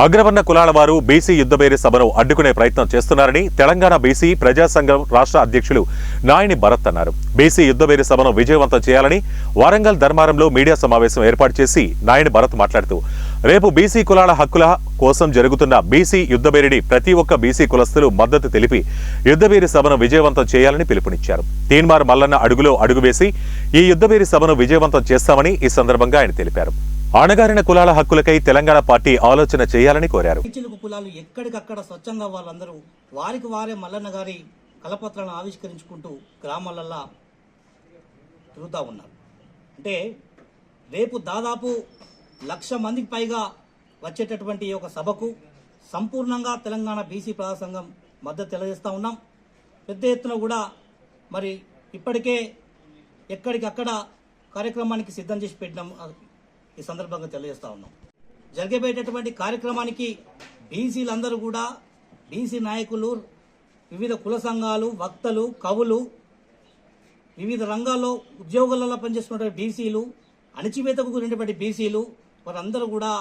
అగ్రవర్ణ కులాల వారు బీసీ యుద్ధబేరి సభను అడ్డుకునే ప్రయత్నం చేస్తున్నారని తెలంగాణ బీసీ ప్రజా సంఘం రాష్ట్ర అధ్యక్షులు నాయని భరత్ అన్నారు. బీసీ యుద్ధబేరి సభను విజయవంతం చేయాలని వరంగల్ ధర్మారంలో మీడియా సమావేశం ఏర్పాటు చేసి నాయని భరత్ మాట్లాడుతూ రేపు బీసీ కులాల హక్కుల కోసం జరుగుతున్న బీసీ యుద్ధబేరిని ప్రతి ఒక్క బీసీ కులస్తులు మద్దతు తెలిపి యుద్ధబేరి సభను విజయవంతం చేయాలని పిలుపునిచ్చారు. తీన్మార్ మల్లన్న అడుగులో అడుగు వేసి ఈ యుద్ధబేరి సభను విజయవంతం చేస్తామని ఈ సందర్భంగా ఆయన తెలిపారు. అణగారిన కులాల హక్కులకై తెలంగాణ పార్టీ ఆలోచన చేయాలని కోరారు. కులాలు ఎక్కడికక్కడ స్వచ్ఛంగా వాళ్ళందరూ వారికి వారే మల్లన్న గారి కలపత్రాలను ఆవిష్కరించుకుంటూ గ్రామాలల్లో తిరుగుతూ ఉన్నారు. అంటే రేపు దాదాపు 1,00,000 మందికి పైగా వచ్చేటటువంటి ఒక సభకు సంపూర్ణంగా తెలంగాణ బీసీ ప్రజా సంఘం మద్దతు తెలియజేస్తూ ఉన్నాం. పెద్ద ఎత్తున కూడా మరి ఇప్పటికే ఎక్కడికక్కడ కార్యక్రమానికి సిద్ధం చేసి పెట్టినాం. ఈ సందర్భంగా తెలియజేస్తా ఉన్నాం. జరిగేటటువంటి కార్యక్రమానికి బీసీలందరూ కూడా బీసీ నాయకులు, వివిధ కుల సంఘాలు, వక్తలు, కవులు, వివిధ రంగాల్లో ఉద్యోగాలలో పనిచేస్తున్నటువంటి బీసీలు, అణచివేతకు గురినటువంటి బీసీలు, వారందరూ కూడా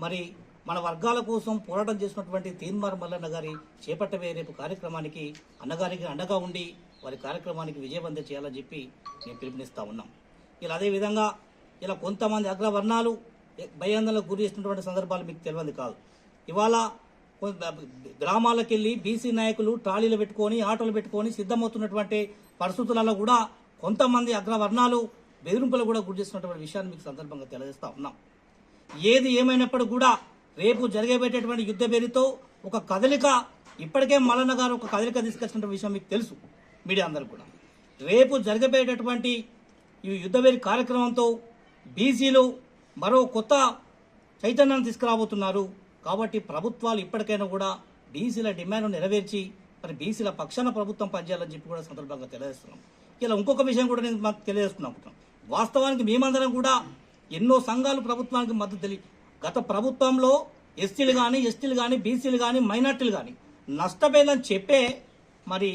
మరి మన వర్గాల కోసం పోరాటం చేసినటువంటి తీన్మార్ మల్లన్న గారి చేపట్టబోయే రేపు కార్యక్రమానికి అన్నగారికి అండగా ఉండి వారి కార్యక్రమానికి విజయవంతం చేయాలని చెప్పి మేము పిలుపునిస్తా ఉన్నాం. ఇలా అదేవిధంగా ఇలా కొంతమంది అగ్రవర్ణాలు భయాందోళనకు గురి చేసినటువంటి సందర్భాలు మీకు తెలియదు కాదు. ఇవాళ గ్రామాలకు వెళ్ళి బీసీ నాయకులు ట్రాలీలు పెట్టుకొని ఆటోలు పెట్టుకొని సిద్ధమవుతున్నటువంటి పరిస్థితులలో కూడా కొంతమంది అగ్రవర్ణాలు బెదిరింపులు కూడా గురి చేస్తున్నటువంటి విషయాన్ని మీకు సందర్భంగా తెలియజేస్తా ఉన్నాం. ఏది ఏమైనప్పుడు కూడా రేపు జరిగేటటువంటి యుద్ధ పేరుతో ఒక కదలిక ఇప్పటికే మల్లన్న గారు ఒక కదలిక తీసుకొచ్చిన విషయం మీకు తెలుసు. మీడియా అందరూ కూడా రేపు జరగబోయేటటువంటి ఈ యుద్ధవేరి కార్యక్రమంతో బీసీలు మరో కొత్త చైతన్యాన్ని తీసుకురాబోతున్నారు. కాబట్టి ప్రభుత్వాలు ఇప్పటికైనా కూడా బీసీల డిమాండ్ను నెరవేర్చి మరి బీసీల పక్షాన ప్రభుత్వం పనిచేయాలని చెప్పి కూడా సందర్భంగా తెలియజేస్తున్నాం. ఇలా ఇంకొక విషయం కూడా నేను మాకు తెలియజేసుకున్నాం. వాస్తవానికి మేమందరం కూడా ఎన్నో సంఘాలు ప్రభుత్వానికి మద్దతు గత ప్రభుత్వంలో ఎస్టీలు కానీ బీసీలు కానీ మైనార్టీలు కానీ నష్టపోయిందని చెప్పే మరి